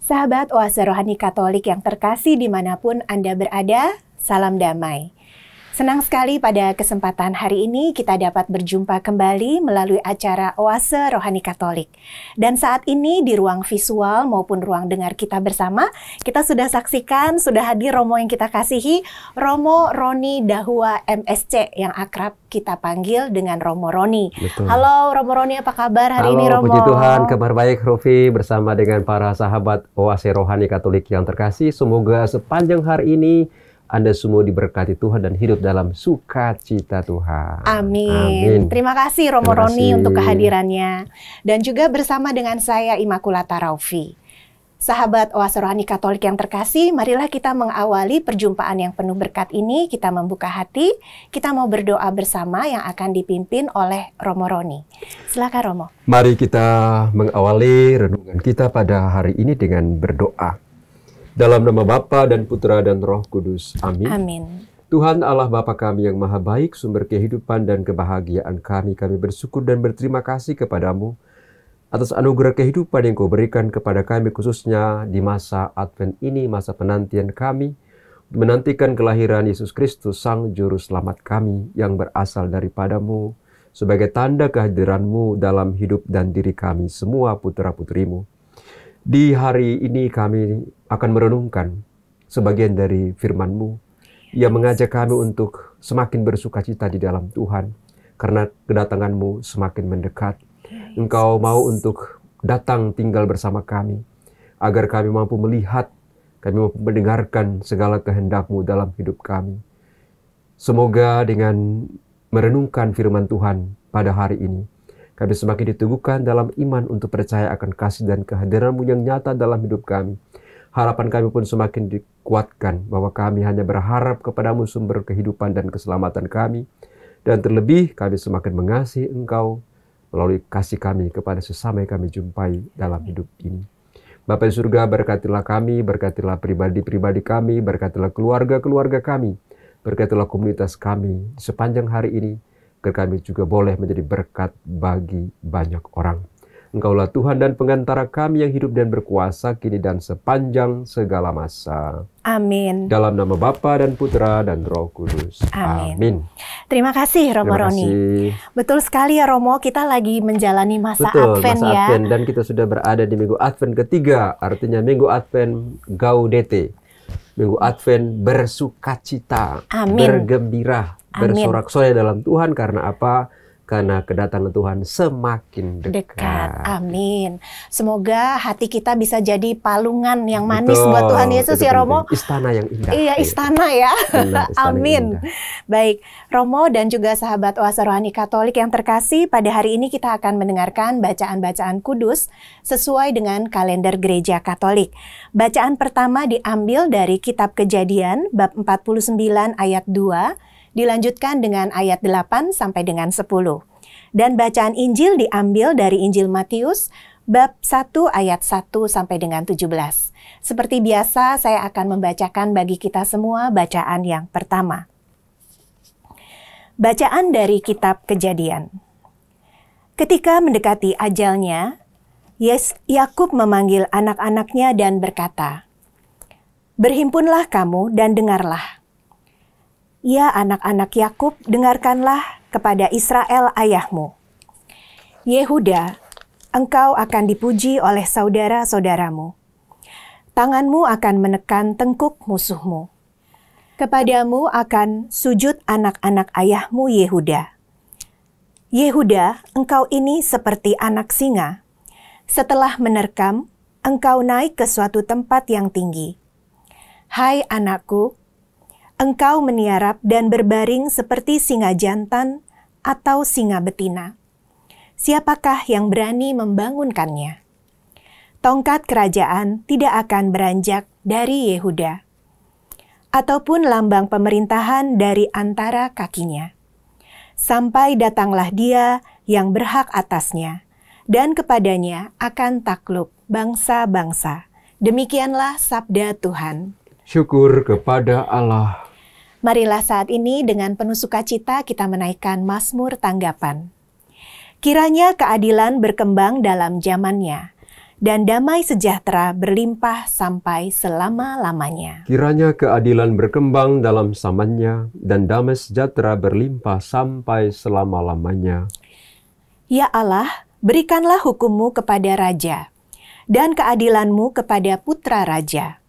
Sahabat Oase Rohani Katolik yang terkasih dimanapun Anda berada, salam damai. Senang sekali pada kesempatan hari ini kita dapat berjumpa kembali melalui acara Oase Rohani Katolik. Dan saat ini di ruang visual maupun ruang dengar kita bersama, kita sudah saksikan, sudah hadir Romo yang kita kasihi, Romo Roni Dahua MSC yang akrab kita panggil dengan Romo Roni. Betul. Halo Romo Roni, apa kabar hari ini Romo? Puji Tuhan, kabar baik Rofi bersama dengan para sahabat Oase Rohani Katolik yang terkasih. Semoga sepanjang hari ini Anda semua diberkati Tuhan dan hidup dalam sukacita Tuhan. Amin. Terima kasih Romo Roni untuk kehadirannya. Dan juga bersama dengan saya Immaculata Raufi. Sahabat Oase Rohani Katolik yang terkasih, marilah kita mengawali perjumpaan yang penuh berkat ini. Kita membuka hati, kita mau berdoa bersama yang akan dipimpin oleh Romo Roni. Silakan Romo. Mari kita mengawali renungan kita pada hari ini dengan berdoa. Dalam nama Bapa dan Putra dan Roh Kudus. Amin. Amin. Tuhan Allah Bapa kami yang maha baik, sumber kehidupan dan kebahagiaan kami bersyukur dan berterima kasih kepadamu atas anugerah kehidupan yang kau berikan kepada kami, khususnya di masa Advent ini, masa penantian kami, menantikan kelahiran Yesus Kristus, Sang Juru Selamat kami yang berasal daripadamu, sebagai tanda kehadiranmu dalam hidup dan diri kami semua putra-putrimu. Di hari ini kami akan merenungkan sebagian dari firman-Mu yang mengajak kami untuk semakin bersukacita di dalam Tuhan, karena kedatangan-Mu semakin mendekat. Engkau mau untuk datang tinggal bersama kami, agar kami mampu melihat, kami mampu mendengarkan segala kehendak-Mu dalam hidup kami. Semoga dengan merenungkan firman Tuhan pada hari ini, kami semakin diteguhkan dalam iman untuk percaya akan kasih dan kehadiran-Mu yang nyata dalam hidup kami. Harapan kami pun semakin dikuatkan bahwa kami hanya berharap kepada-Mu sumber kehidupan dan keselamatan kami. Dan terlebih kami semakin mengasihi Engkau melalui kasih kami kepada sesama yang kami jumpai dalam hidup ini. Bapa di surga, berkatilah kami, berkatilah pribadi-pribadi kami, berkatilah keluarga-keluarga kami, berkatilah komunitas kami di sepanjang hari ini, agar kami juga boleh menjadi berkat bagi banyak orang. Engkaulah Tuhan dan pengantara kami yang hidup dan berkuasa kini dan sepanjang segala masa. Amin. Dalam nama Bapa dan Putra dan Roh Kudus. Amin. Terima kasih Romo Roni. Betul sekali ya Romo, kita lagi menjalani masa Advent masa ya. Advent, dan kita sudah berada di minggu Advent ketiga, artinya minggu Advent Gaudete. Minggu Advent bersukacita, bergembira, bersorak-sorai dalam Tuhan. Karena apa? Karena kedatangan Tuhan semakin dekat. Amin. Semoga hati kita bisa jadi palungan yang manis buat Tuhan Yesus ya Romo. Istana yang indah. Iya, istana ya. Istana Amin. Baik, Romo dan juga sahabat Oase Rohani Katolik yang terkasih, pada hari ini kita akan mendengarkan bacaan-bacaan kudus sesuai dengan kalender Gereja Katolik. Bacaan pertama diambil dari Kitab Kejadian bab 49 ayat 2, dilanjutkan dengan ayat 8 sampai dengan 10. Dan bacaan Injil diambil dari Injil Matius bab 1 ayat 1 sampai dengan 17. Seperti biasa saya akan membacakan bagi kita semua bacaan yang pertama. Bacaan dari Kitab Kejadian. Ketika mendekati ajalnya, Yakub memanggil anak-anaknya dan berkata, "Berhimpunlah kamu dan dengarlah. Ya anak-anak Yakub, dengarkanlah kepada Israel ayahmu. Yehuda, engkau akan dipuji oleh saudara-saudaramu. Tanganmu akan menekan tengkuk musuhmu. Kepadamu akan sujud anak-anak ayahmu Yehuda. Yehuda, engkau ini seperti anak singa. Setelah menerkam, engkau naik ke suatu tempat yang tinggi. Hai anakku, engkau meniarap dan berbaring seperti singa jantan atau singa betina. Siapakah yang berani membangunkannya? Tongkat kerajaan tidak akan beranjak dari Yehuda, ataupun lambang pemerintahan dari antara kakinya. Sampai datanglah Dia yang berhak atasnya, dan kepadanya akan takluk bangsa-bangsa. Demikianlah sabda Tuhan. Syukur kepada Allah. Marilah saat ini dengan penuh sukacita kita menaikkan Mazmur tanggapan. Kiranya keadilan berkembang dalam zamannya, dan damai sejahtera berlimpah sampai selama-lamanya. Kiranya keadilan berkembang dalam zamannya, dan damai sejahtera berlimpah sampai selama-lamanya. Ya Allah, berikanlah hukum-Mu kepada Raja, dan keadilan-Mu kepada Putra Raja.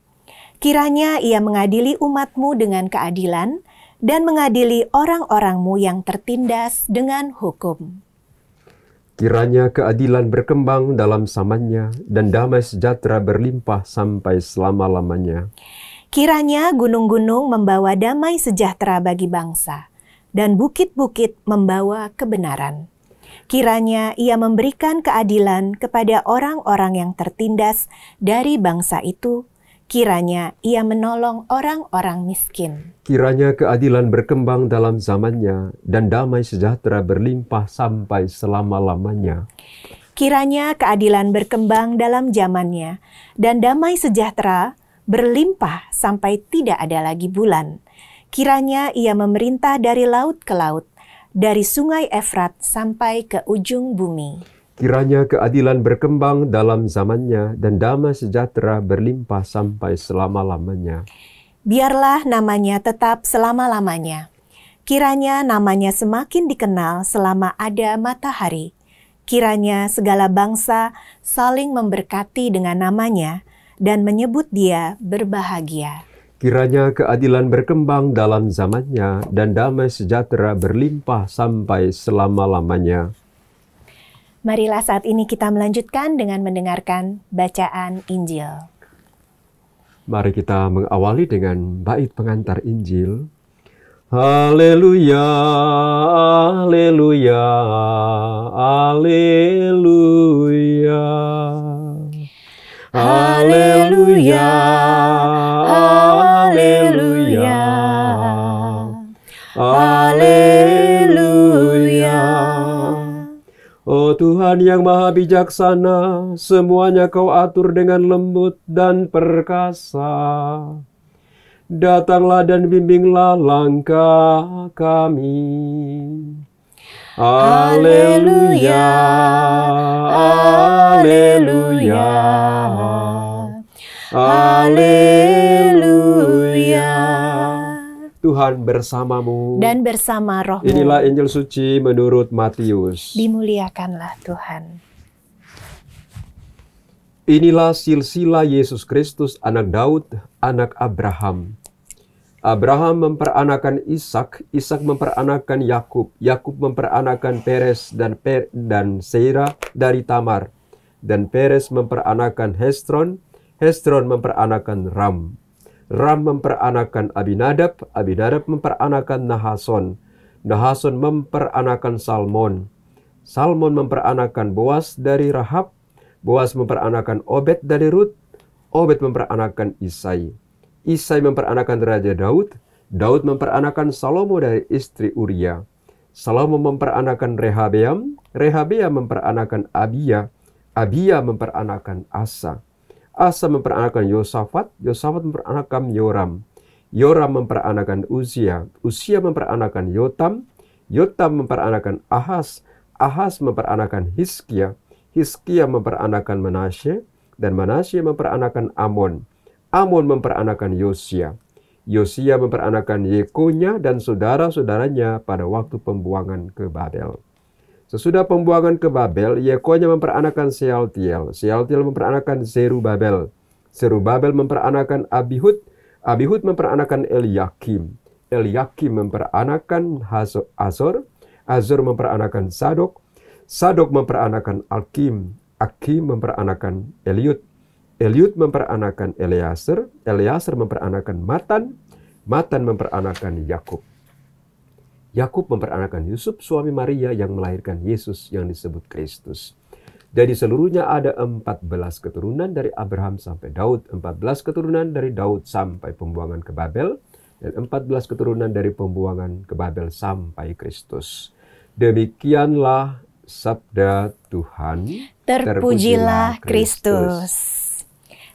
Kiranya ia mengadili umat-Mu dengan keadilan, dan mengadili orang-orang-Mu yang tertindas dengan hukum. Kiranya keadilan berkembang dalam zamannya, dan damai sejahtera berlimpah sampai selama-lamanya. Kiranya gunung-gunung membawa damai sejahtera bagi bangsa, dan bukit-bukit membawa kebenaran. Kiranya ia memberikan keadilan kepada orang-orang yang tertindas dari bangsa itu. Kiranya ia menolong orang-orang miskin. Kiranya keadilan berkembang dalam zamannya, dan damai sejahtera berlimpah sampai selama-lamanya. Kiranya keadilan berkembang dalam zamannya, dan damai sejahtera berlimpah sampai tidak ada lagi bulan. Kiranya ia memerintah dari laut ke laut, dari sungai Efrat sampai ke ujung bumi. Kiranya keadilan berkembang dalam zamannya, dan damai sejahtera berlimpah sampai selama-lamanya. Biarlah namanya tetap selama-lamanya. Kiranya namanya semakin dikenal selama ada matahari. Kiranya segala bangsa saling memberkati dengan namanya dan menyebut dia berbahagia. Kiranya keadilan berkembang dalam zamannya, dan damai sejahtera berlimpah sampai selama-lamanya. Marilah saat ini kita melanjutkan dengan mendengarkan bacaan Injil. Mari kita mengawali dengan bait pengantar Injil. Haleluya, haleluya, haleluya. Haleluya, haleluya, haleluya. Oh Tuhan yang maha bijaksana, semuanya Kau atur dengan lembut dan perkasa. Datanglah dan bimbinglah langkah kami. Haleluya, haleluya, haleluya. Tuhan bersamamu Dan bersama rohmu. Inilah Injil suci menurut Matius. Dimuliakanlah Tuhan. Inilah silsilah Yesus Kristus, anak Daud, anak Abraham. Abraham memperanakan Ishak, Ishak memperanakan Yakub, Yakub memperanakan Peres dan Serah dari Tamar, dan Peres memperanakan Hesron, Hesron memperanakan Ram. Ram memperanakan Abinadab, Abinadab memperanakan Nahason, Nahason memperanakan Salmon, Salmon memperanakan Boas dari Rahab, Boas memperanakan Obed dari Rut, Obed memperanakan Isai, Isai memperanakan Raja Daud, Daud memperanakan Salomo dari istri Uria, Salomo memperanakan Rehabeam, Rehabeam memperanakan Abia, Abia memperanakan Asa, Asa memperanakan Yosafat, Yosafat memperanakan Yoram, Yoram memperanakan Uzia, Uzia memperanakan Yotam, Yotam memperanakan Ahaz, Ahaz memperanakan Hizkia, Hizkia memperanakan Manasye, dan Manasye memperanakan Amon, Amon memperanakan Yosia, Yosia memperanakan Yekonya dan saudara-saudaranya pada waktu pembuangan ke Babel. Sesudah pembuangan ke Babel, Yekonya memperanakan Sealtiel, Sealtiel memperanakan Zerubabel, Zerubabel memperanakan Abihud, Abihud memperanakan Eliakim, Eliakim memperanakan Azor, Azor memperanakan Sadok, Sadok memperanakan Alkim, Akim memperanakan Eliud, Eliud memperanakan Eleazar, Eleazar memperanakan Matan, Matan memperanakan Yakub. Yakub memperanakan Yusuf, suami Maria yang melahirkan Yesus yang disebut Kristus. Dari seluruhnya ada 14 keturunan dari Abraham sampai Daud, 14 keturunan dari Daud sampai pembuangan ke Babel, dan 14 keturunan dari pembuangan ke Babel sampai Kristus. Demikianlah sabda Tuhan. Terpujilah Kristus.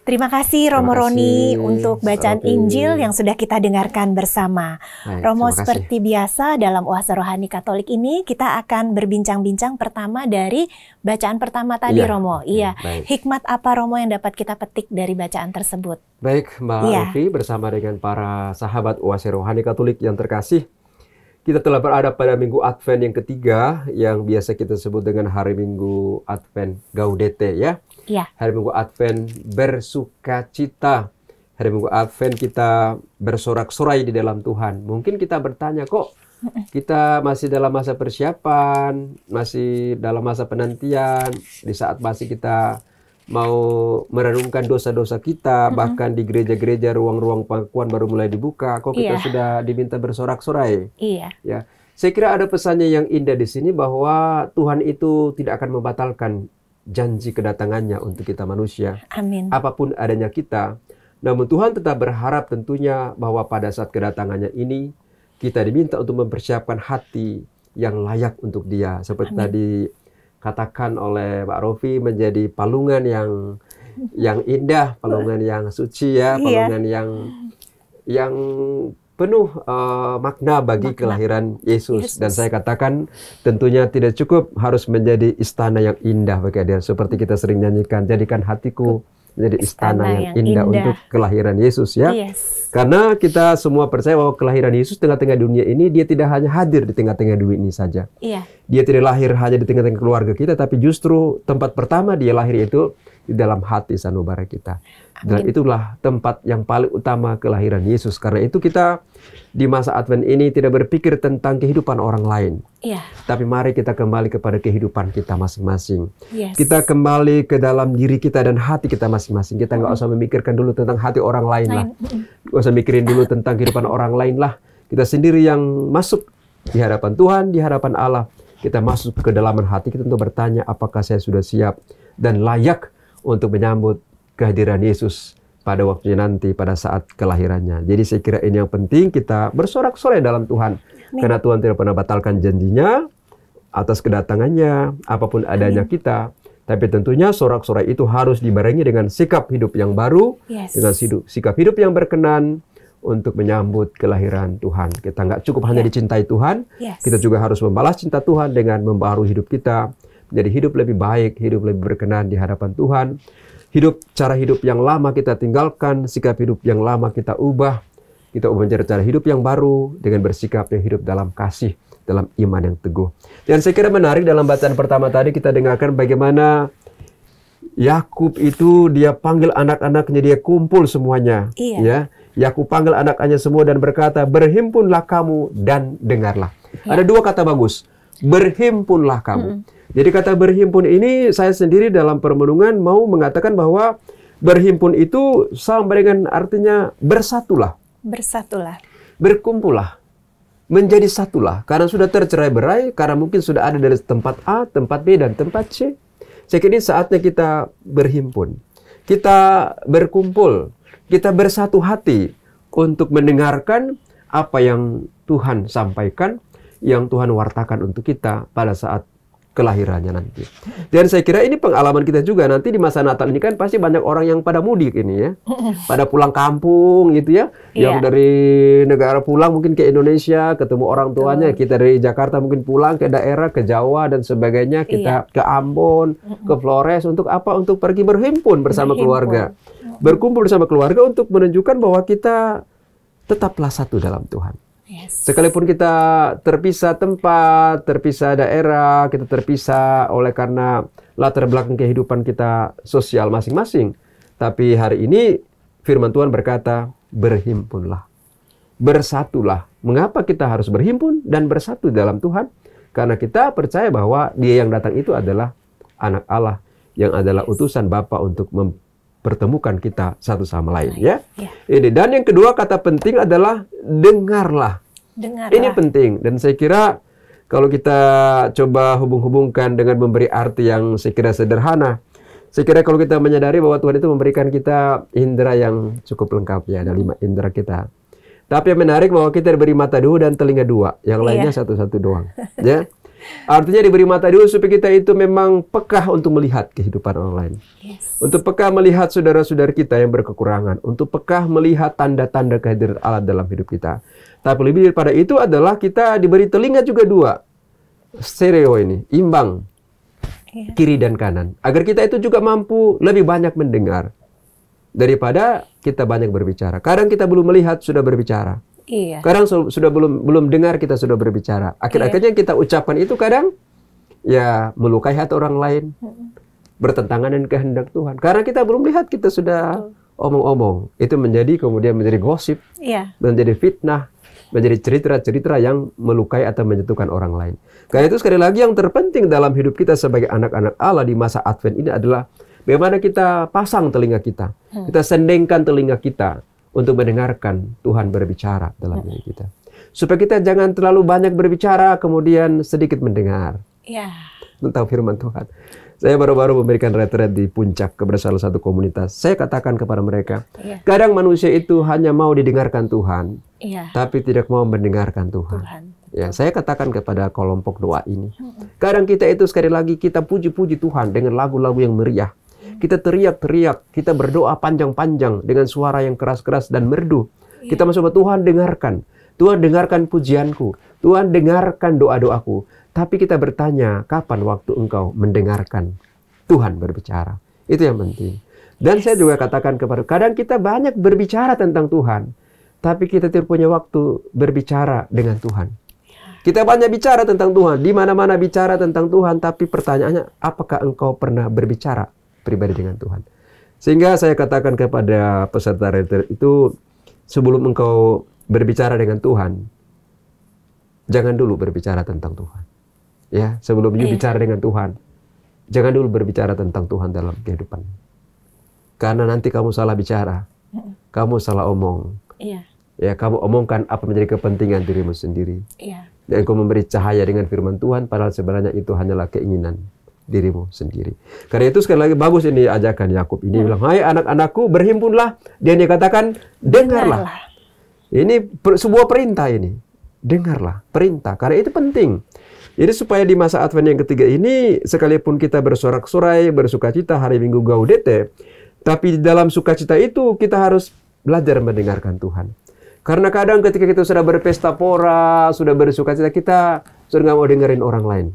Terima kasih Terima Romo Roni kasih, untuk bacaan Rofi. Injil yang sudah kita dengarkan bersama. Baik, Romo, terima kasih. seperti biasa dalam Oase Rohani Katolik ini kita akan berbincang-bincang pertama dari bacaan pertama tadi, Iya, Romo. oke, Iya, baik. hikmat apa Romo yang dapat kita petik dari bacaan tersebut? Baik, Mbak Iya. Elvi bersama dengan para sahabat Oase Rohani Katolik yang terkasih. Kita telah berada pada Minggu Advent yang ketiga, yang biasa kita sebut dengan hari Minggu Advent Gaudete ya. Iya. Hari Minggu Advent bersukacita. Hari Minggu Advent kita bersorak-sorai di dalam Tuhan. Mungkin kita bertanya, kok kita masih dalam masa persiapan, masih dalam masa penantian, di saat masih kita mau merenungkan dosa-dosa kita, bahkan di gereja-gereja ruang-ruang pengakuan baru mulai dibuka, kok kita Iya. sudah diminta bersorak-sorai. Iya. Ya, saya kira ada pesannya yang indah di sini bahwa Tuhan itu tidak akan membatalkan janji kedatangannya untuk kita manusia, Amin. apapun adanya kita. Namun Tuhan tetap berharap tentunya bahwa pada saat kedatangannya ini kita diminta untuk mempersiapkan hati yang layak untuk Dia, seperti Amin. tadi katakan oleh Pak Rofi, menjadi palungan yang indah, palungan yang suci ya, Iya. palungan yang penuh makna bagi Makna. kelahiran Yesus. Yesus. Dan saya katakan tentunya tidak cukup harus menjadi istana yang indah bagi Dia, seperti kita sering nyanyikan, jadikan hatiku menjadi istana yang indah untuk kelahiran Yesus ya. Yes. Karena kita semua percaya bahwa kelahiran Yesus tengah-tengah dunia ini, Dia tidak hanya hadir di tengah-tengah dunia ini saja. Iya. Dia tidak lahir hanya di tengah-tengah keluarga kita, tapi justru tempat pertama Dia lahir itu di dalam hati sanubara kita. Dan itulah tempat yang paling utama kelahiran Yesus. Karena itu kita di masa Advent ini tidak berpikir tentang kehidupan orang lain. Iya. Tapi mari kita kembali kepada kehidupan kita masing-masing. Yes. Kita kembali ke dalam diri kita dan hati kita masing-masing. Kita nggak usah memikirkan dulu tentang hati orang lain lah. Nggak usah mikirin dulu tentang kehidupan orang lain lah. Kita sendiri yang masuk di hadapan Tuhan, di hadapan Allah. Kita masuk ke kedalaman hati kita untuk bertanya, apakah saya sudah siap dan layak untuk menyambut kehadiran Yesus pada waktunya nanti, pada saat kelahirannya. Jadi saya kira ini yang penting, kita bersorak-sorai dalam Tuhan. Karena Tuhan tidak pernah batalkan janjinya atas kedatangannya, apapun adanya kita. Tapi tentunya sorak-sorai itu harus dibarengi dengan sikap hidup yang baru, Yes. dengan sikap hidup yang berkenan untuk menyambut kelahiran Tuhan. Kita nggak cukup hanya dicintai Tuhan, Yes. kita juga harus membalas cinta Tuhan dengan membaharui hidup kita, menjadi hidup lebih baik, hidup lebih berkenan di hadapan Tuhan. Cara hidup yang lama kita tinggalkan, sikap hidup yang lama kita ubah. Kita ubah menjadi cara hidup yang baru dengan bersikap yang hidup dalam kasih, dalam iman yang teguh. Dan saya kira menarik dalam bacaan pertama tadi kita dengarkan bagaimana Yakub itu dia panggil anak-anaknya, dia kumpul semuanya. Iya. Ya, Yakub panggil anak-anaknya semua dan berkata, berhimpunlah kamu dan dengarlah. Ada dua kata bagus, berhimpunlah kamu. Jadi kata berhimpun ini saya sendiri dalam permenungan mau mengatakan bahwa berhimpun itu sama dengan artinya bersatulah. Bersatulah. Berkumpullah. Menjadi satulah. Karena sudah tercerai-berai, karena mungkin sudah ada dari tempat A, tempat B, dan tempat C. Saya kira ini saatnya kita berhimpun. Kita berkumpul. Kita bersatu hati untuk mendengarkan apa yang Tuhan sampaikan, yang Tuhan wartakan untuk kita pada saat kelahirannya nanti. Dan saya kira ini pengalaman kita juga nanti di masa Natal ini kan pasti banyak orang yang pada mudik ini ya. Pada pulang kampung gitu ya. Yang dari negara pulang mungkin ke Indonesia ketemu orang tuanya. Kita dari Jakarta mungkin pulang ke daerah, ke Jawa dan sebagainya. Kita ke Ambon, ke Flores untuk apa? Untuk pergi berhimpun bersama keluarga. Berkumpul bersama keluarga untuk menunjukkan bahwa kita tetaplah satu dalam Tuhan. Yes. Sekalipun kita terpisah tempat, terpisah daerah, kita terpisah oleh karena latar belakang kehidupan kita sosial masing-masing. Tapi hari ini firman Tuhan berkata, berhimpunlah, bersatulah. Mengapa kita harus berhimpun dan bersatu dalam Tuhan? Karena kita percaya bahwa Dia yang datang itu adalah anak Allah, yang adalah utusan Bapa untuk mempertemukan kita satu sama lain ya. Ini, dan yang kedua kata penting adalah dengarlah. Ini penting dan saya kira kalau kita coba hubung-hubungkan dengan memberi arti yang saya kira sederhana. Saya kira kalau kita menyadari bahwa Tuhan itu memberikan kita indera yang cukup lengkap ya, ada 5 indera kita. Tapi yang menarik bahwa kita diberi mata 2 dan telinga 2, yang lainnya satu-satu doang. Ya. Artinya diberi mata dulu supaya kita itu memang peka untuk melihat kehidupan orang lain. Yes. Untuk peka melihat saudara-saudara kita yang berkekurangan. Untuk peka melihat tanda-tanda kehadiran Allah dalam hidup kita. Tapi lebih daripada itu adalah kita diberi telinga juga dua. Stereo ini, imbang. Kiri dan kanan. Agar kita itu juga mampu lebih banyak mendengar. Daripada kita banyak berbicara. Kadang kita belum melihat, sudah berbicara. Iya. Kadang sudah belum dengar, kita sudah berbicara. Akhir-akhirnya yang kita ucapkan itu kadang ya melukai hati orang lain, bertentangan dengan kehendak Tuhan. Karena kita belum lihat, kita sudah omong-omong. Itu kemudian menjadi gosip, menjadi fitnah, menjadi cerita-cerita yang melukai atau menjatuhkan orang lain. Karena itu sekali lagi yang terpenting dalam hidup kita sebagai anak-anak Allah di masa Advent ini adalah bagaimana kita pasang telinga kita, kita sendengkan telinga kita untuk mendengarkan Tuhan berbicara dalam diri kita. Supaya kita jangan terlalu banyak berbicara, kemudian sedikit mendengar. Tentang firman Tuhan. Saya baru-baru memberikan retret di Puncak kepada salah satu komunitas. Saya katakan kepada mereka, kadang manusia itu hanya mau didengarkan Tuhan, tapi tidak mau mendengarkan Tuhan. Ya, saya katakan kepada kelompok doa ini. Kadang kita itu sekali lagi kita puji-puji Tuhan dengan lagu-lagu yang meriah. Kita teriak-teriak, kita berdoa panjang-panjang dengan suara yang keras-keras dan merdu. Kita masuk ke Tuhan, dengarkan. Tuhan dengarkan pujianku. Tuhan dengarkan doa-doaku. Tapi kita bertanya, kapan waktu engkau mendengarkan Tuhan berbicara? Itu yang penting. Dan saya juga katakan kadang kita banyak berbicara tentang Tuhan. Tapi kita tidak punya waktu berbicara dengan Tuhan. Kita banyak bicara tentang Tuhan. Di mana-mana bicara tentang Tuhan. Tapi pertanyaannya, apakah engkau pernah berbicara pribadi dengan Tuhan? Sehingga saya katakan kepada peserta retret itu, sebelum engkau berbicara dengan Tuhan, jangan dulu berbicara tentang Tuhan. Ya, sebelum bicara dengan Tuhan, jangan dulu berbicara tentang Tuhan dalam kehidupan. Karena nanti kamu salah bicara, kamu salah omong. Ya, kamu omongkan apa menjadi kepentingan dirimu sendiri. Dan kamu memberi cahaya dengan firman Tuhan, padahal sebenarnya itu hanyalah keinginan dirimu sendiri. Karena itu sekali lagi bagus ini ajakan Yakub ini bilang, hai anak-anakku berhimpunlah. Dia katakan dengarlah. Ini sebuah perintah ini. Dengarlah, perintah. Karena itu penting. Jadi supaya di masa Advent yang ketiga ini, sekalipun kita bersorak-sorai, bersukacita hari Minggu Gaudete, tapi di dalam sukacita itu kita harus belajar mendengarkan Tuhan. Karena kadang ketika kita sudah berpesta pora, sudah bersukacita, kita sudah nggak mau dengerin orang lain.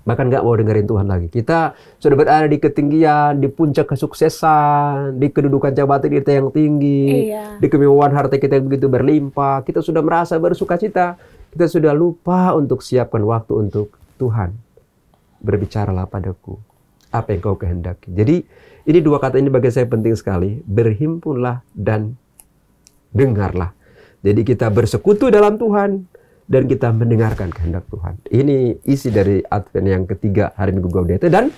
Bahkan nggak mau dengerin Tuhan lagi. Kita sudah berada di ketinggian, di puncak kesuksesan, di kedudukan jabatan kita yang tinggi, di kemewahan harta kita yang begitu berlimpah. Kita sudah merasa bersukacita. Kita sudah lupa untuk siapkan waktu untuk Tuhan. Berbicaralah padaku apa yang kau kehendaki. Jadi ini dua kata ini bagi saya penting sekali. Berhimpunlah dan dengarlah. Jadi kita bersekutu dalam Tuhan. Dan kita mendengarkan kehendak Tuhan. Ini isi dari Advent yang ketiga hari Minggu Gaudete. Dan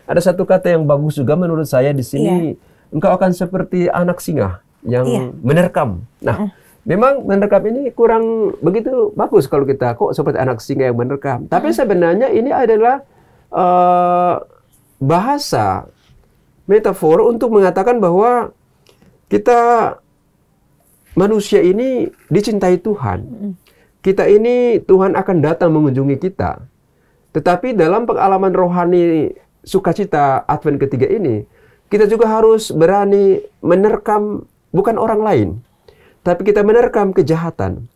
ada satu kata yang bagus juga menurut saya di sini. Engkau akan seperti anak singa yang menerkam. Nah, memang menerkam ini kurang begitu bagus kalau kita kok seperti anak singa yang menerkam. Tapi sebenarnya ini adalah bahasa metafor untuk mengatakan bahwa kita manusia ini dicintai Tuhan. Kita ini Tuhan akan datang mengunjungi kita. Tetapi dalam pengalaman rohani sukacita Advent ketiga ini, kita juga harus berani menerkam bukan orang lain. Tapi kita menerkam kejahatan.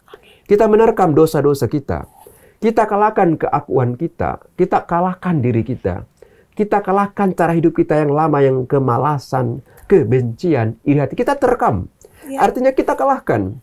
Kita menerkam dosa-dosa kita. Kita kalahkan keakuan kita. Kita kalahkan diri kita. Kita kalahkan cara hidup kita yang lama, yang kemalasan, kebencian, iri hati. Kita terekam. Artinya kita kalahkan.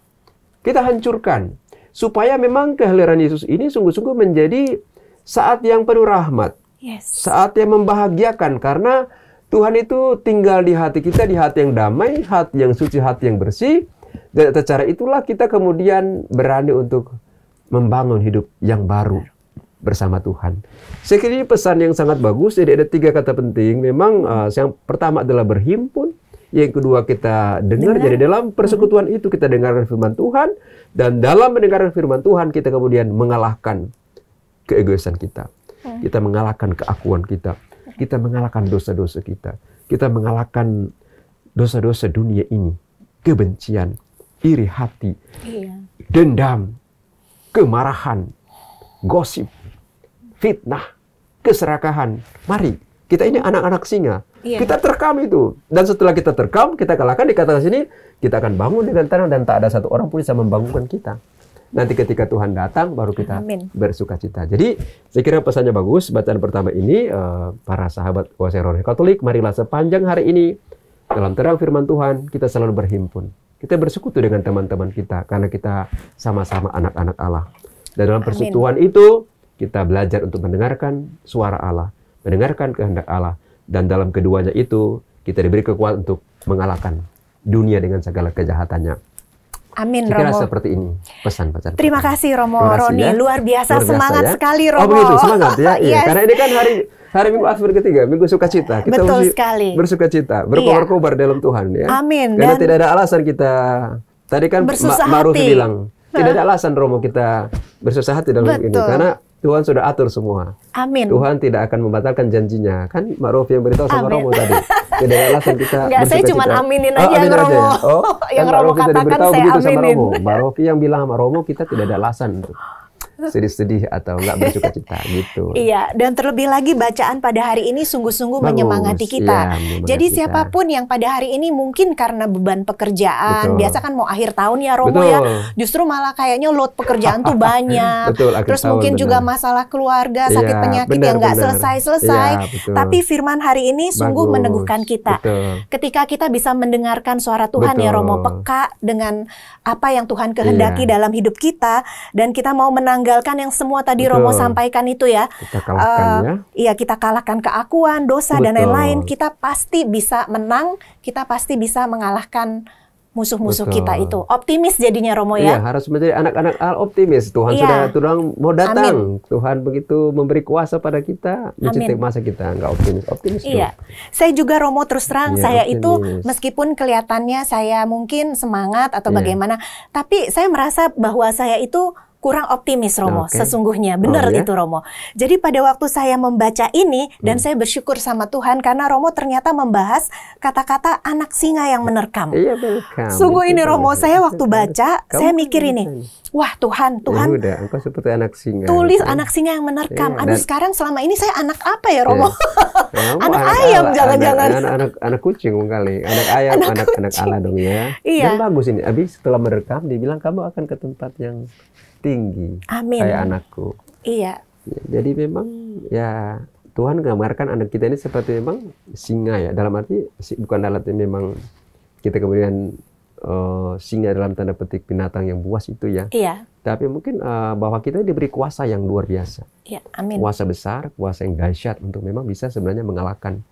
Kita hancurkan. Supaya memang kehadiran Yesus ini sungguh-sungguh menjadi saat yang penuh rahmat. Saat yang membahagiakan. Karena Tuhan itu tinggal di hati kita, di hati yang damai, hati yang suci, hati yang bersih. Dan atas cara itulah kita kemudian berani untuk membangun hidup yang baru bersama Tuhan. Saya kira ini pesan yang sangat bagus. Jadi ada 3 kata penting. Memang yang pertama adalah berhimpun. Yang kedua kita dengar. Jadi dalam persekutuan itu kita dengarkan firman Tuhan. Dan dalam mendengarkan firman Tuhan kita kemudian mengalahkan keegoisan kita. Kita mengalahkan keakuan kita. Kita mengalahkan dosa-dosa kita. Kita mengalahkan dosa-dosa dunia ini. Kebencian, iri hati, dendam, kemarahan, gosip, fitnah, keserakahan. Mari, kita ini anak-anak singa. Kita terkam itu. Dan setelah kita terkam, kita kalahkan, dikatakan sini, kita akan bangun dengan tenang dan tak ada satu orang pun bisa membangunkan kita. Nanti ketika Tuhan datang, baru kita bersuka cita. Jadi, saya kira pesannya bagus. Bacaan pertama ini, para sahabat Oase Rohani Katolik, marilah sepanjang hari ini, dalam terang firman Tuhan, kita selalu berhimpun. Kita bersekutu dengan teman-teman kita, karena kita sama-sama anak-anak Allah. Dan dalam persekutuan itu, kita belajar untuk mendengarkan suara Allah, mendengarkan kehendak Allah. Dan dalam keduanya itu, kita diberi kekuatan untuk mengalahkan dunia dengan segala kejahatannya. Amin, Romo. Kira seperti ini pesan bacaan. Terima kasih Romo Roni, ya. Luar biasa semangat ya? Sekali Romo. Oh begitu, semangat ya. Yes. Karena ini kan hari Minggu Asfer ketiga, Minggu sukacita. Kita betul sekali. Bersukacita, berkobar-kobar dalam Tuhan ya. Amin. Karena tidak ada alasan kita. Tadi kan Mbak Rofi bilang, tidak ada alasan Romo kita bersusah hati dalam ini, karena Tuhan sudah atur semua. Amin. Tuhan tidak akan membatalkan janjinya. Kan Mbak Rofi yang beritahu sama Romo tadi. Tidak ada alasan kita. Enggak, saya cuma aminin aja Romo. Ya? Oh, yang kan Romo katakan saya aminin. Mbak Rofi yang bilang sama Romo, kita tidak ada alasan untuk sedih-sedih atau nggak bersuka cita gitu. Iya, dan terlebih lagi bacaan pada hari ini sungguh-sungguh menyemangati kita. Jadi siapapun yang pada hari ini mungkin karena beban pekerjaan, biasa kan mau akhir tahun ya Romo ya, justru malah kayaknya load pekerjaan tuh banyak. Terus mungkin juga masalah keluarga, sakit penyakit yang nggak selesai-selesai. Tapi firman hari ini sungguh meneguhkan kita. Ketika kita bisa mendengarkan suara Tuhan ya Romo, peka dengan apa yang Tuhan kehendaki dalam hidup kita, dan kita mau menanggalkan yang semua tadi Romo sampaikan itu ya. Kita kalahkan ya. Iya, kita kalahkan keakuan, dosa dan lain-lain. Kita pasti bisa menang, kita pasti bisa mengalahkan musuh-musuh kita itu. Optimis jadinya Romo ya. Iya, harus menjadi anak-anak optimis. Tuhan sudah mau datang. Tuhan begitu memberi kuasa pada kita, mencintai masa kita nggak optimis. Iya. Saya juga Romo terus terang, saya itu meskipun kelihatannya saya mungkin semangat atau bagaimana, tapi saya merasa bahwa saya itu kurang optimis Romo, sesungguhnya. Benar itu Romo. Jadi pada waktu saya membaca ini, dan saya bersyukur sama Tuhan, karena Romo ternyata membahas kata-kata anak singa yang menerkam. Iya, menerkam. Sungguh ini Romo, saya waktu baca, saya mikir ini, wah Tuhan, ya udah, engkau seperti anak singa. Tulis anak singa yang menerkam. Aduh, sekarang selama ini saya anak apa ya Romo? Anak ayam, jangan-jangan. Anak kucing kali. Anak ayam, anak Allah dong ya. Iya. Dan bagus ini. Habis setelah merekam, dibilang kamu akan ke tempat yang tinggi. Amin. Kayak anakku. Iya. Jadi memang ya Tuhan gambarkan anak kita ini seperti memang singa ya. Dalam arti bukan dalam arti memang kita kemudian singa dalam tanda petik binatang yang buas itu ya. Iya. Tapi mungkin bahwa kita diberi kuasa yang luar biasa. Iya, amin. Kuasa besar, kuasa yang dahsyat untuk memang bisa sebenarnya mengalahkan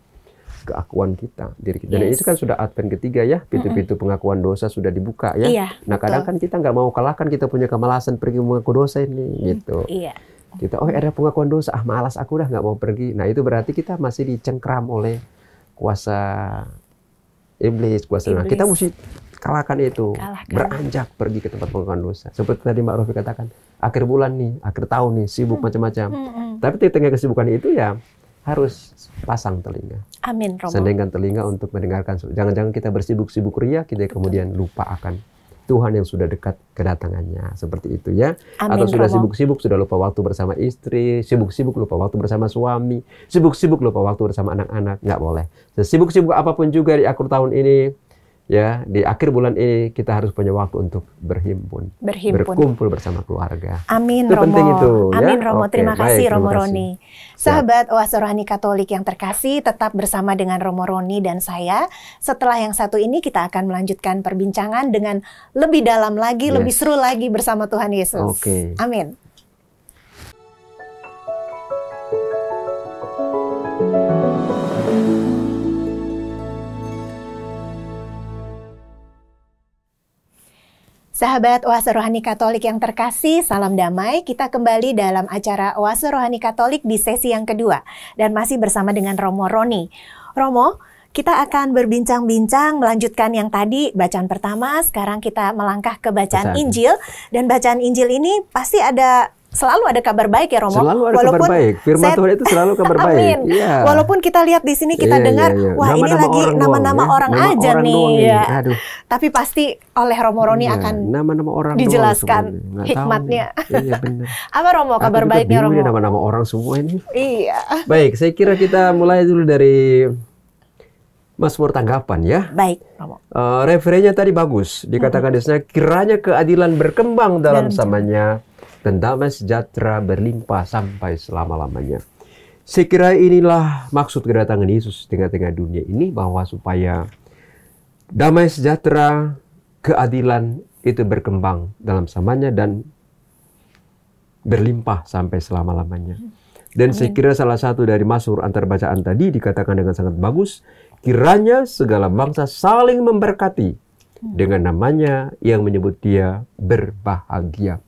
keakuan kita, diri kita. Dan itu kan sudah Advent ketiga ya, pintu-pintu pengakuan dosa sudah dibuka ya. Iya, nah kadang kan kita nggak mau kalahkan, kita punya kemalasan pergi mengaku dosa ini gitu. Iya. Kita ada pengakuan dosa, malas aku dah nggak mau pergi. Nah itu berarti kita masih dicengkram oleh kuasa iblis, kuasa. Nah, kita mesti kalahkan itu, beranjak pergi ke tempat pengakuan dosa. Seperti tadi Mbak Rofi katakan, akhir bulan nih, akhir tahun nih, sibuk macam-macam. Tapi di tengah kesibukan itu ya harus pasang telinga. Amin, Romo. Sandingkan telinga untuk mendengarkan. Jangan-jangan kita bersibuk-sibuk ria, kita kemudian lupa akan Tuhan yang sudah dekat kedatangannya. Seperti itu ya. Amin, atau sudah Romo. sibuk-sibuk, sudah lupa waktu bersama istri, sibuk-sibuk lupa waktu bersama suami, sibuk-sibuk lupa waktu bersama anak-anak. Nggak boleh. Sesibuk-sibuk apapun juga di akhir tahun ini, ya, di akhir bulan ini kita harus punya waktu untuk berhimpun. Berkumpul bersama keluarga. Amin, itu Romo. penting itu. Amin, ya? Romo. Oke, Terima kasih, baik, Romo terima kasih. Roni. Sahabat Oase Rohani Katolik yang terkasih, tetap bersama dengan Romo Roni dan saya. Setelah yang satu ini, kita akan melanjutkan perbincangan dengan lebih dalam lagi, lebih seru lagi bersama Tuhan Yesus. Oke. Amin. Sahabat Oase Rohani Katolik yang terkasih, salam damai. Kita kembali dalam acara Oase Rohani Katolik di sesi yang kedua. Dan masih bersama dengan Romo Roni. Romo, kita akan berbincang-bincang melanjutkan yang tadi, bacaan pertama. Sekarang kita melangkah ke bacaan Injil. Dan bacaan Injil ini pasti ada selalu ada kabar baik ya Romo. Selalu ada kabar baik. Firman Tuhan itu selalu kabar baik. Amin. Ya. Walaupun kita lihat di sini kita dengar, wah ini lagi nama-nama orang aja nih. Ya. Aduh. Tapi pasti oleh Romo Roni akan nama-nama orang dijelaskan hikmatnya. Iya benar. Apa Romo kabar baiknya Romo? Nama-nama orang semua ini. Iya. Baik, saya kira kita mulai dulu dari Mazmur tanggapan ya. Baik, Romo. Referennya tadi bagus. Dikatakan di sana, kiranya keadilan berkembang dalam zamannya dan damai sejahtera berlimpah sampai selama-lamanya. Saya kira inilah maksud kedatangan Yesus di tengah-tengah dunia ini, bahwa supaya damai sejahtera, keadilan itu berkembang dalam zamannya dan berlimpah sampai selama-lamanya. Dan saya kira salah satu dari Mazmur antar bacaan tadi dikatakan dengan sangat bagus, kiranya segala bangsa saling memberkati dengan namanya yang menyebut dia berbahagia.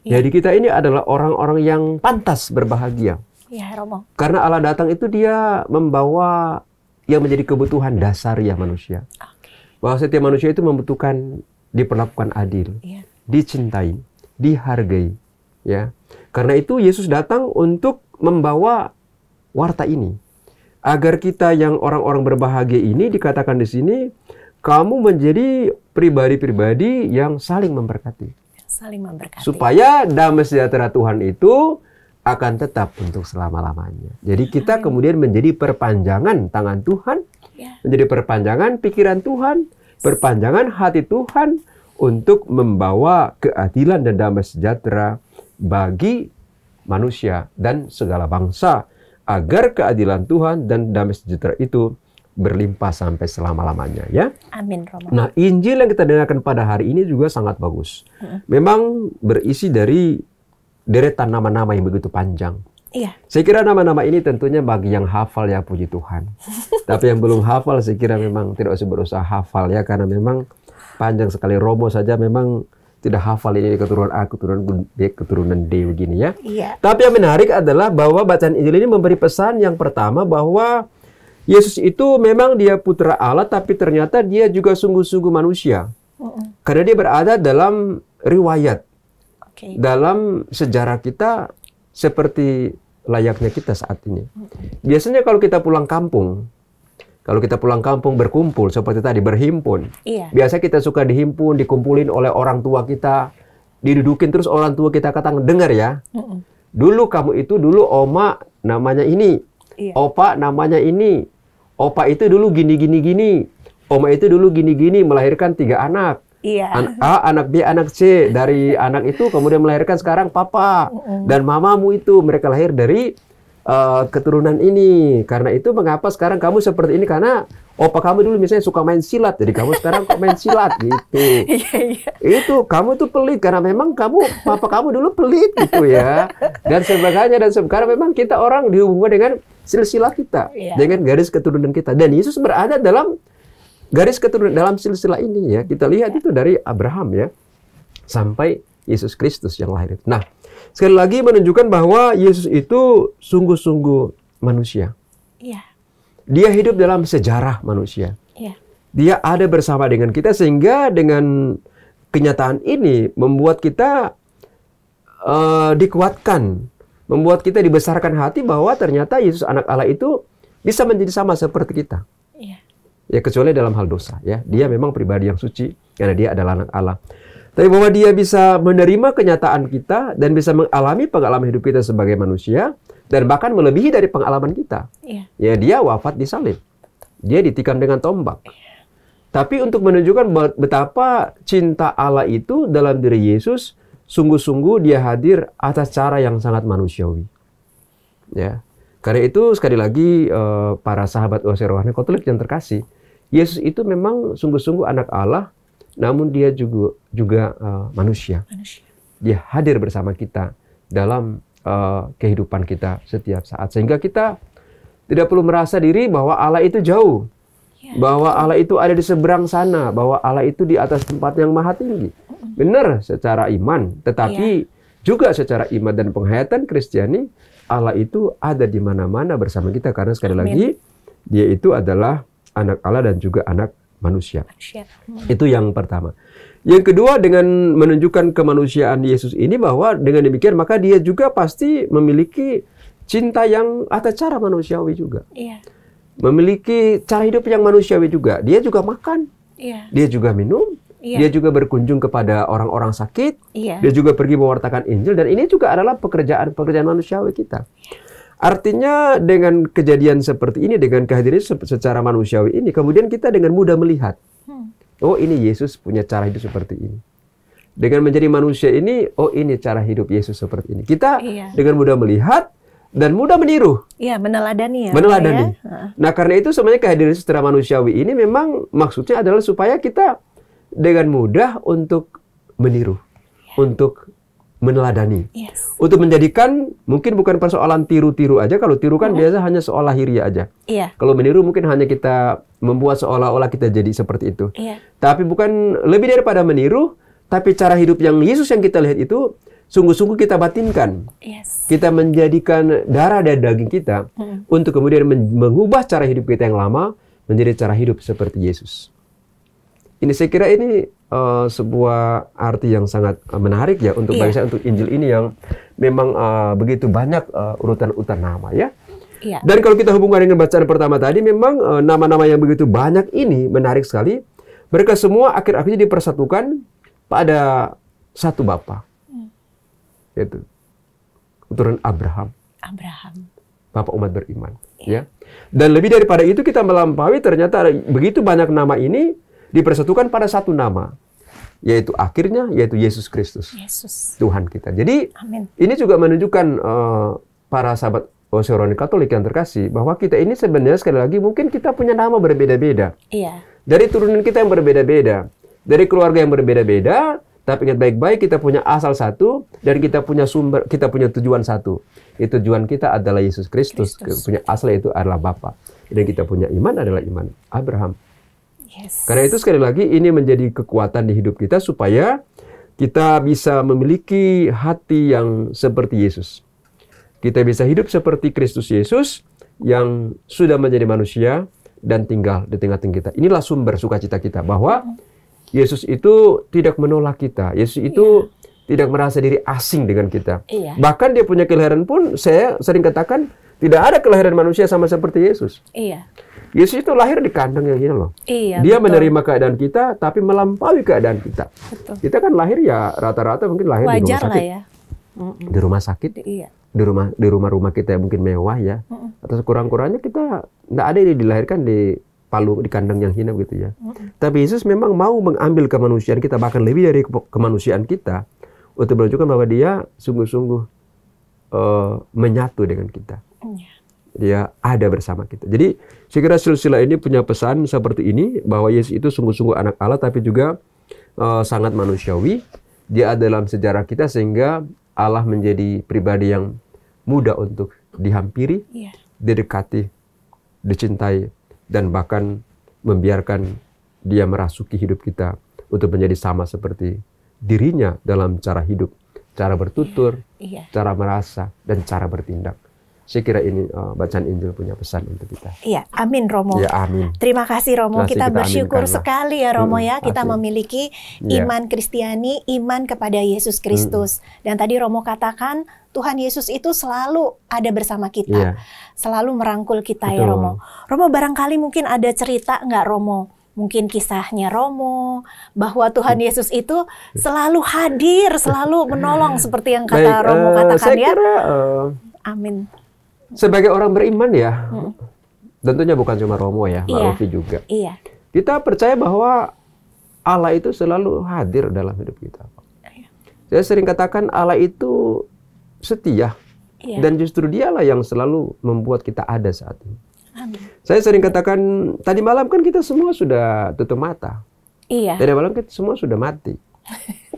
Jadi kita ini adalah orang-orang yang pantas berbahagia. Ya, Romo. Karena Allah datang itu dia membawa yang menjadi kebutuhan dasariah manusia. Bahwa setiap manusia itu membutuhkan diperlakukan adil, dicintai, dihargai. Ya, karena itu Yesus datang untuk membawa warta ini. Agar kita yang orang-orang berbahagia ini, dikatakan di sini, kamu menjadi pribadi-pribadi yang saling memberkati. Saling memberkati. Supaya damai sejahtera Tuhan itu akan tetap untuk selama-lamanya. Jadi kita kemudian menjadi perpanjangan tangan Tuhan, menjadi perpanjangan pikiran Tuhan, perpanjangan hati Tuhan untuk membawa keadilan dan damai sejahtera bagi manusia dan segala bangsa, agar keadilan Tuhan dan damai sejahtera itu berlimpah sampai selama-lamanya, ya. Amin, Romo. Nah, Injil yang kita dengarkan pada hari ini juga sangat bagus. Memang berisi dari deretan nama-nama yang begitu panjang. Iya. Saya kira nama-nama ini tentunya bagi yang hafal ya, puji Tuhan. Tapi yang belum hafal saya kira memang tidak usah berusaha hafal ya, karena memang panjang sekali. Romo saja memang tidak hafal ini keturunan A, keturunan B, keturunan D begini ya. Iya. Tapi yang menarik adalah bahwa bacaan Injil ini memberi pesan yang pertama, bahwa Yesus itu memang dia putra Allah, tapi ternyata dia juga sungguh-sungguh manusia. Karena dia berada dalam riwayat, dalam sejarah kita seperti layaknya kita saat ini. Biasanya kalau kita pulang kampung, berkumpul seperti tadi, berhimpun. Biasa kita suka dihimpun, dikumpulin oleh orang tua kita, didudukin terus orang tua kita katakan, dengar ya, dulu kamu itu dulu oma namanya ini, opa namanya ini. Opa itu dulu gini. Oma itu dulu gini, melahirkan 3 anak. A, anak B, anak C. Dari anak itu kemudian melahirkan sekarang papa. Dan mamamu itu, mereka lahir dari keturunan ini. Karena itu mengapa sekarang kamu seperti ini? Karena opa kamu dulu misalnya suka main silat. Jadi kamu sekarang kok main silat gitu. Itu, kamu tuh pelit. Karena memang papa kamu dulu pelit gitu ya. Dan sebagainya. Dan sekarang memang kita orang dihubungkan dengan silsilah kita, dengan garis keturunan kita. Dan Yesus berada dalam garis keturunan, dalam silsilah ini ya. Kita lihat itu dari Abraham ya, sampai Yesus Kristus yang lahir. Nah, sekali lagi menunjukkan bahwa Yesus itu sungguh-sungguh manusia. Dia hidup dalam sejarah manusia. Dia ada bersama dengan kita, sehingga dengan kenyataan ini membuat kita dikuatkan, membuat kita dibesarkan hati bahwa ternyata Yesus anak Allah itu bisa menjadi sama seperti kita. Ya, kecuali dalam hal dosa ya. Dia memang pribadi yang suci karena dia adalah anak Allah. Tapi bahwa dia bisa menerima kenyataan kita dan bisa mengalami pengalaman hidup kita sebagai manusia, dan bahkan melebihi dari pengalaman kita. Ya, dia wafat di salib. Dia ditikam dengan tombak. Tapi untuk menunjukkan betapa cinta Allah itu dalam diri Yesus, sungguh-sungguh dia hadir atas cara yang sangat manusiawi. Ya. Karena itu sekali lagi para sahabat OSR Rohani Katolik yang terkasih, Yesus itu memang sungguh-sungguh anak Allah, namun dia juga manusia. Dia hadir bersama kita dalam kehidupan kita setiap saat. Sehingga kita tidak perlu merasa diri bahwa Allah itu jauh. Bahwa Allah itu ada di seberang sana. Bahwa Allah itu di atas tempat yang maha tinggi. Benar secara iman. Tetapi juga secara iman dan penghayatan Kristiani, Allah itu ada di mana-mana bersama kita. Karena sekali lagi, dia itu adalah anak Allah dan juga anak manusia. Hmm. Itu yang pertama. Yang kedua, dengan menunjukkan kemanusiaan Yesus ini, bahwa dengan demikian maka dia juga pasti memiliki cinta yang atas cara manusiawi juga. Iya. Memiliki cara hidup yang manusiawi juga. Dia juga makan, Iya. dia juga minum, Iya. dia juga berkunjung kepada orang-orang sakit, Iya. dia juga pergi mewartakan Injil, dan ini juga adalah pekerjaan manusiawi kita. Artinya dengan kejadian seperti ini, dengan kehadiran secara manusiawi ini, kemudian kita dengan mudah melihat, oh ini Yesus punya cara hidup seperti ini. Dengan menjadi manusia ini, oh ini cara hidup Yesus seperti ini. Kita dengan mudah melihat dan mudah meniru. Iya, meneladani ya. Meneladani. Ya? Nah, karena itu sebenarnya kehadiran secara manusiawi ini memang maksudnya adalah supaya kita dengan mudah untuk meniru, untuk meneladani, untuk menjadikan, mungkin bukan persoalan tiru-tiru aja. Kalau tiru kan biasa hanya seolah lahiriah aja. Iya. Kalau meniru mungkin hanya kita membuat seolah-olah kita jadi seperti itu. Iya. Tapi bukan lebih daripada meniru, tapi cara hidup yang Yesus yang kita lihat itu sungguh-sungguh kita batinkan. Kita menjadikan darah dan daging kita untuk kemudian mengubah cara hidup kita yang lama menjadi cara hidup seperti Yesus. Ini saya kira ini sebuah arti yang sangat menarik ya untuk bagi saya, untuk Injil ini yang memang begitu banyak urutan-urutan nama ya. Dan kalau kita hubungkan dengan bacaan pertama tadi, memang nama-nama yang begitu banyak ini menarik sekali. Mereka semua akhir-akhirnya dipersatukan pada satu Bapa. Yaitu keturunan Abraham. Bapak umat beriman. Ya. Dan lebih daripada itu, kita melampaui, ternyata begitu banyak nama ini dipersatukan pada satu nama, yaitu akhirnya yaitu Yesus Kristus, Tuhan kita. Jadi ini juga menunjukkan para sahabat Roani Katolik yang terkasih, bahwa kita ini sebenarnya sekali lagi mungkin kita punya nama berbeda-beda. Dari turunan kita yang berbeda-beda, dari keluarga yang berbeda-beda. Tapi ingat baik-baik, kita punya asal satu dan kita punya sumber, kita punya tujuan satu. Itu tujuan kita adalah Yesus Kristus. Punya asal itu adalah Bapa. Dan kita punya iman adalah iman Abraham. Karena itu sekali lagi ini menjadi kekuatan di hidup kita supaya kita bisa memiliki hati yang seperti Yesus. Kita bisa hidup seperti Kristus Yesus yang sudah menjadi manusia dan tinggal di tengah-tengah kita. Inilah sumber sukacita kita, bahwa Yesus itu tidak menolak kita. Yesus itu tidak merasa diri asing dengan kita. Bahkan dia punya kelahiran pun, saya sering katakan, tidak ada kelahiran manusia sama seperti Yesus. Yesus itu lahir di kandang yang ini loh. Dia menerima keadaan kita, tapi melampaui keadaan kita. Kita kan lahir ya rata-rata mungkin lahir di rumah sakit. Di rumah sakit, di rumah-rumah kita yang mungkin mewah ya. Atau kurang-kurangnya kita tidak ada yang dilahirkan di kandang yang hina gitu ya. Tapi Yesus memang mau mengambil kemanusiaan kita, bahkan lebih dari kemanusiaan kita, untuk menunjukkan bahwa dia sungguh-sungguh menyatu dengan kita. Dia ada bersama kita. Jadi saya kira silsilah ini punya pesan seperti ini, bahwa Yesus itu sungguh-sungguh anak Allah, tapi juga sangat manusiawi. Dia ada dalam sejarah kita, sehingga Allah menjadi pribadi yang mudah untuk dihampiri, didekati, dicintai, dan bahkan membiarkan dia merasuki hidup kita untuk menjadi sama seperti dirinya dalam cara hidup, cara bertutur, cara merasa, dan cara bertindak. Saya kira ini bacaan Injil punya pesan untuk kita. Iya, amin Romo. Ya, amin. Terima kasih Romo. Kita bersyukur sekali ya Romo ya, kita kasih. Memiliki iman Kristiani, iman kepada Yesus Kristus. Dan tadi Romo katakan Tuhan Yesus itu selalu ada bersama kita, selalu merangkul kita. Betul. Ya Romo. Romo, barangkali mungkin ada cerita nggak Romo? Mungkin kisahnya Romo, bahwa Tuhan Yesus itu selalu hadir, selalu menolong seperti yang kata Romo katakan saya ya. Kira, amin. Sebagai orang beriman ya, tentunya bukan cuma Romo ya, Mbak Ufi juga. Kita percaya bahwa Allah itu selalu hadir dalam hidup kita. Saya sering katakan Allah itu setia, dan justru dialah yang selalu membuat kita ada saat ini. Amin. Saya sering katakan, tadi malam kan kita semua sudah tutup mata. Tadi malam kita semua sudah mati.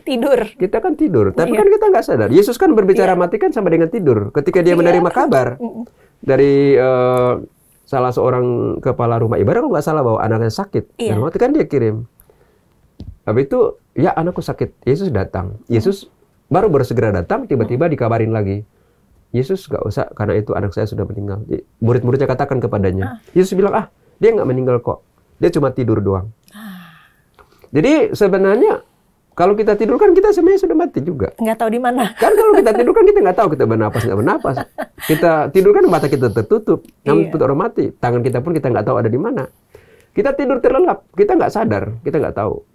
Tidur. Kita kan tidur, tapi kan kita nggak sadar. Yesus kan berbicara mati kan sama dengan tidur. Ketika dia menerima kabar dari salah seorang kepala rumah ibadah, kalau nggak salah, bahwa anaknya sakit, dan waktu kan dia kirim. Habis itu, ya anakku sakit. Yesus datang. Yesus baru bersegera datang, tiba-tiba dikabarin lagi. Yesus nggak usah, karena itu anak saya sudah meninggal. Murid-muridnya katakan kepadanya. Yesus bilang, dia nggak meninggal kok. Dia cuma tidur doang. Jadi sebenarnya kalau kita tidur kan kita sebenarnya sudah mati juga. Nggak tahu di mana. Kan kalau kita tidur kan kita nggak tahu kita bernapas nggak bernapas. Kita tidur kan mata kita tertutup. Namun kita orang mati, tangan kita pun kita nggak tahu ada di mana. Kita tidur terlelap, kita nggak sadar, kita nggak tahu.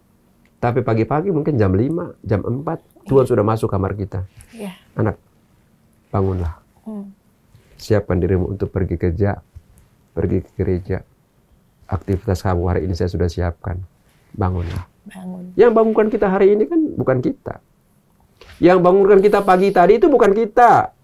Tapi pagi-pagi mungkin jam 5, jam 4, Tuhan sudah masuk kamar kita. Anak, bangunlah. Siapkan dirimu untuk pergi kerja, pergi ke gereja. Aktivitas kamu hari ini saya sudah siapkan. Bangunlah. Yang bangunkan kita hari ini kan bukan kita. Yang bangunkan kita pagi tadi itu bukan kita.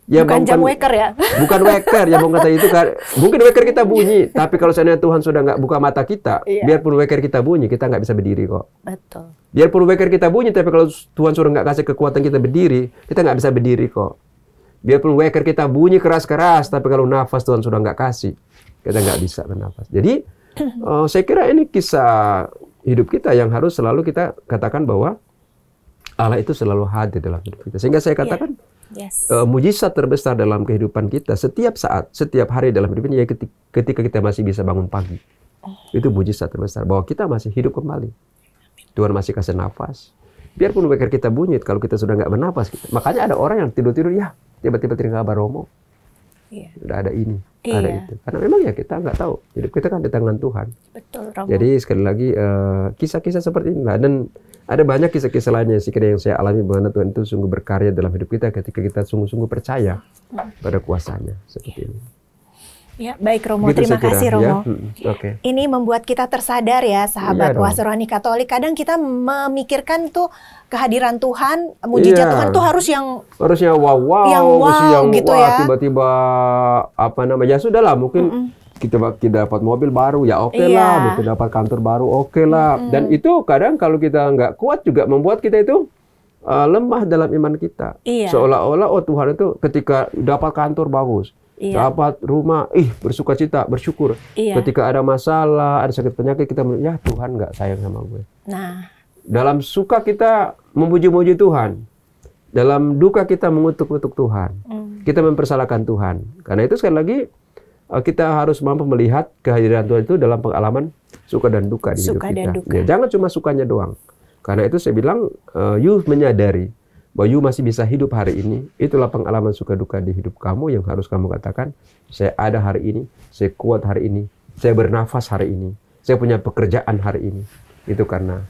Yang bukan jam waker ya? Bukan waker. Yang bangun tadi itu kan, mungkin waker kita bunyi. Tapi kalau seandainya Tuhan sudah nggak buka mata kita, biarpun waker kita bunyi, kita nggak bisa berdiri kok. Betul. Biarpun waker kita bunyi, tapi kalau Tuhan sudah nggak kasih kekuatan kita berdiri, kita nggak bisa berdiri kok. Biarpun waker kita bunyi keras-keras, tapi kalau nafas Tuhan sudah nggak kasih, kita nggak bisa bernafas. Jadi saya kira ini kisah hidup kita yang harus selalu kita katakan bahwa Allah itu selalu hadir dalam hidup kita. Sehingga saya katakan mujizat terbesar dalam kehidupan kita setiap saat, setiap hari dalam hidup ini ya ketika kita masih bisa bangun pagi. Itu mujizat terbesar bahwa kita masih hidup kembali. Tuhan masih kasih nafas. Biarpun waker kita bunyi, kalau kita sudah nggak bernafas. Makanya ada orang yang tidur-tidur, ya tiba-tiba terdengar kabar Romo. Udah ada ini, ada itu. Karena memang ya kita nggak tahu. Hidup kita kan di tangan Tuhan. Betul, Romo. Jadi sekali lagi kisah-kisah seperti inilah. Dan ada banyak kisah-kisah lainnya yang saya alami bahwa Tuhan itu sungguh berkarya dalam hidup kita ketika kita sungguh-sungguh percaya pada kuasanya seperti ini. Ya, baik Romo. Terima kasih Romo. Ini membuat kita tersadar ya, sahabat Oase Rohani Katolik. Kadang kita memikirkan tuh kehadiran Tuhan, mujizat Tuhan tuh harusnya wow gitu ya. Tiba-tiba apa namanya? Ya sudahlah, mungkin kita dapat mobil baru ya lah, mungkin dapat kantor baru lah. Dan itu kadang kalau kita nggak kuat juga membuat kita itu lemah dalam iman kita. Seolah-olah Tuhan itu ketika dapat kantor bagus, dapat rumah, bersuka cita, bersyukur. Ketika ada masalah, ada sakit penyakit, kita ya Tuhan nggak sayang sama gue. Dalam suka kita memuji-muji Tuhan, dalam duka kita mengutuk-utuk Tuhan, kita mempersalahkan Tuhan. Karena itu sekali lagi kita harus mampu melihat kehadiran Tuhan itu dalam pengalaman suka dan duka di hidup kita. Ya, jangan cuma sukanya doang. Karena itu saya bilang, you menyadari bahwa you masih bisa hidup hari ini. Itulah pengalaman suka duka di hidup kamu yang harus kamu katakan, saya ada hari ini, saya kuat hari ini, saya bernafas hari ini, saya punya pekerjaan hari ini. Itu karena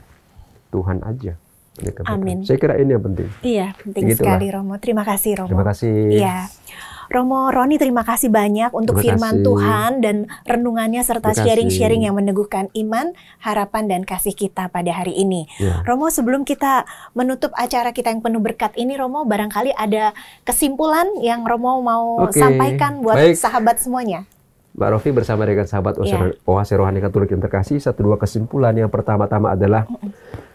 Tuhan aja. Amin. Saya kira ini yang penting. Iya, penting sekali Romo. Terima kasih Romo. Terima kasih. Iya. Romo Roni, terima kasih banyak untuk firman Tuhan dan renungannya serta sharing-sharing yang meneguhkan iman, harapan, dan kasih kita pada hari ini. Romo, sebelum kita menutup acara kita yang penuh berkat ini, Romo, barangkali ada kesimpulan yang Romo mau sampaikan buat sahabat semuanya. Mbak Rofi bersama dengan sahabat Oase Rohani Katolik yang terkasih, 1-2 kesimpulan. Yang pertama-tama adalah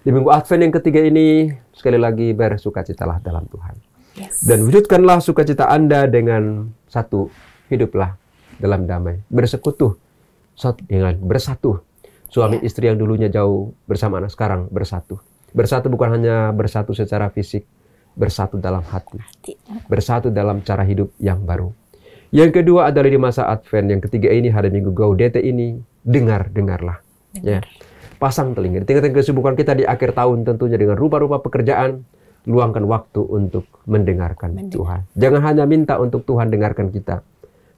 di minggu Advent yang ketiga ini, sekali lagi bersukacitalah dalam Tuhan. Dan wujudkanlah sukacita Anda dengan satu, hiduplah dalam damai, bersekutu dengan bersatu. Suami istri yang dulunya jauh bersama anak sekarang bersatu. Bersatu bukan hanya bersatu secara fisik, bersatu dalam hati, bersatu dalam cara hidup yang baru. Yang kedua adalah di masa Advent, yang ketiga ini hari Minggu Gaudete ini, dengarlah. Ya. Pasang telinga. Di tengah-tengah kesibukan kita di akhir tahun tentunya dengan rupa-rupa pekerjaan, luangkan waktu untuk mendengarkan Tuhan. Jangan hanya minta untuk Tuhan dengarkan kita,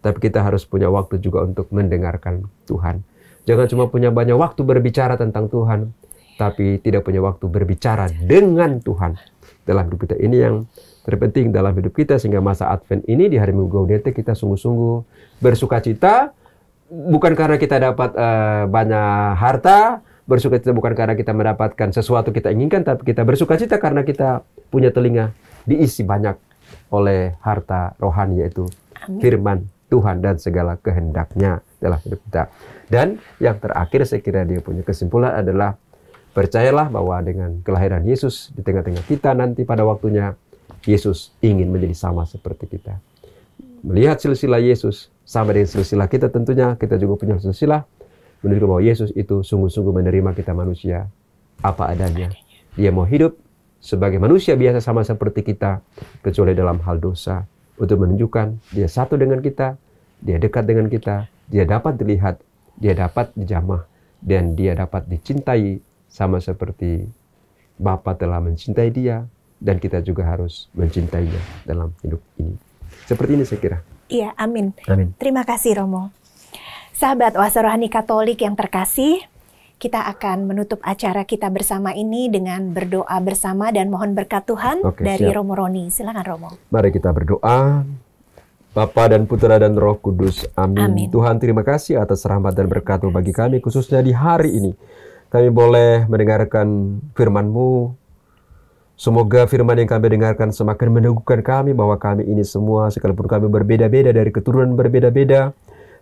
tapi kita harus punya waktu juga untuk mendengarkan Tuhan. Jangan cuma punya banyak waktu berbicara tentang Tuhan, tapi tidak punya waktu berbicara dengan Tuhan dalam hidup kita. Ini yang terpenting dalam hidup kita, sehingga masa Advent ini di hari Minggu Gaudete kita sungguh-sungguh bersukacita, bukan karena kita dapat banyak harta, bersukacita bukan karena kita mendapatkan sesuatu kita inginkan, tapi kita bersukacita karena kita punya telinga diisi banyak oleh harta rohani, yaitu firman Tuhan dan segala kehendaknya dalam hidup kita. Dan yang terakhir saya kira dia punya kesimpulan adalah, percayalah bahwa dengan kelahiran Yesus di tengah-tengah kita nanti pada waktunya, Yesus ingin menjadi sama seperti kita. Melihat silsilah Yesus sama dengan silsilah kita, tentunya kita juga punya silsilah menunjukkan bahwa Yesus itu sungguh-sungguh menerima kita manusia apa adanya. Dia mau hidup sebagai manusia biasa sama seperti kita, kecuali dalam hal dosa, untuk menunjukkan dia satu dengan kita, dia dekat dengan kita, dia dapat dilihat, dia dapat dijamah, dan dia dapat dicintai sama seperti Bapa telah mencintai dia, dan kita juga harus mencintainya dalam hidup ini. Seperti ini saya kira. Iya, amin. Amin. Terima kasih Romo. Sahabat Oase Rohani Katolik yang terkasih, kita akan menutup acara kita bersama ini dengan berdoa bersama dan mohon berkat Tuhan dari siap. Romo Roni. Silakan Romo. Mari kita berdoa. Bapa dan Putra dan Roh Kudus. Amin. Amin. Tuhan, terima kasih atas rahmat dan berkat-Mu bagi kami, khususnya di hari ini. Kami boleh mendengarkan firman-Mu. Semoga firman yang kami dengarkan semakin meneguhkan kami bahwa kami ini semua, sekalipun kami berbeda-beda, dari keturunan berbeda-beda,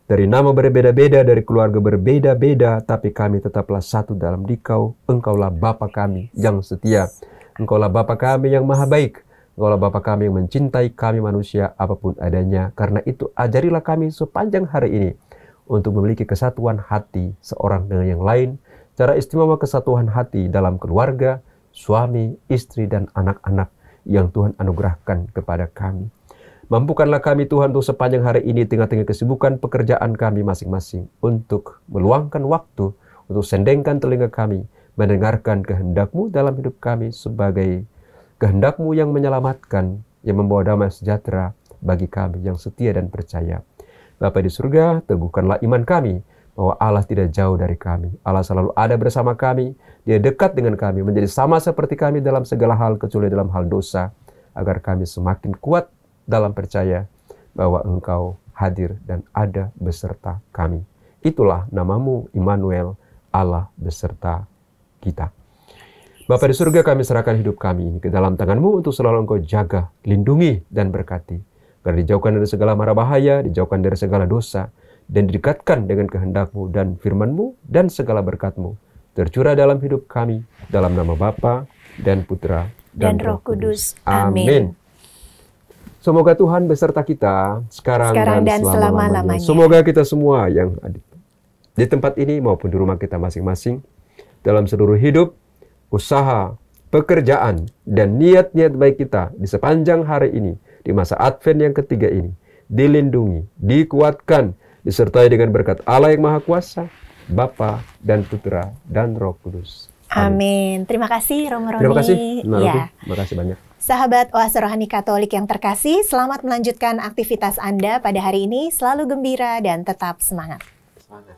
dari nama berbeda-beda, dari keluarga berbeda-beda, tapi kami tetaplah satu dalam Dikau. Engkaulah Bapa kami yang setia. Engkaulah Bapa kami yang maha baik. Engkaulah Bapa kami yang mencintai kami manusia apapun adanya. Karena itu ajarilah kami sepanjang hari ini untuk memiliki kesatuan hati seorang dengan yang lain. Cara istimewa kesatuan hati dalam keluarga, suami, istri, dan anak-anak yang Tuhan anugerahkan kepada kami. Mampukanlah kami Tuhan untuk sepanjang hari ini tengah-tengah kesibukan pekerjaan kami masing-masing untuk meluangkan waktu untuk sendengkan telinga kami mendengarkan kehendak-Mu dalam hidup kami sebagai kehendak-Mu yang menyelamatkan, yang membawa damai sejahtera bagi kami yang setia dan percaya. Bapa di surga, teguhkanlah iman kami bahwa Allah tidak jauh dari kami. Allah selalu ada bersama kami. Dia dekat dengan kami, menjadi sama seperti kami dalam segala hal kecuali dalam hal dosa, agar kami semakin kuat dalam percaya bahwa Engkau hadir dan ada beserta kami. Itulah nama-Mu, Immanuel, Allah beserta kita. Bapa di surga, kami serahkan hidup kami ini ke dalam tangan-Mu untuk selalu Engkau jaga, lindungi, dan berkati. Agar dijauhkan dari segala mara bahaya, dijauhkan dari segala dosa, dan didekatkan dengan kehendak-Mu dan firman-Mu dan segala berkat-Mu tercurah dalam hidup kami, dalam nama Bapa dan Putra dan Roh Kudus. Amin. Semoga Tuhan beserta kita sekarang dan selama-lamanya. Semoga kita semua yang ada di tempat ini maupun di rumah kita masing-masing, dalam seluruh hidup, usaha, pekerjaan, dan niat-niat baik kita di sepanjang hari ini, di masa Advent yang ketiga ini, dilindungi, dikuatkan, disertai dengan berkat Allah yang Maha Kuasa, Bapa dan Putra dan Roh Kudus. Amin. Terima kasih Romo Roni. Terima kasih. Terima kasih banyak. Sahabat Oase Rohani Katolik yang terkasih, selamat melanjutkan aktivitas Anda pada hari ini. Selalu gembira dan tetap semangat. Semangat.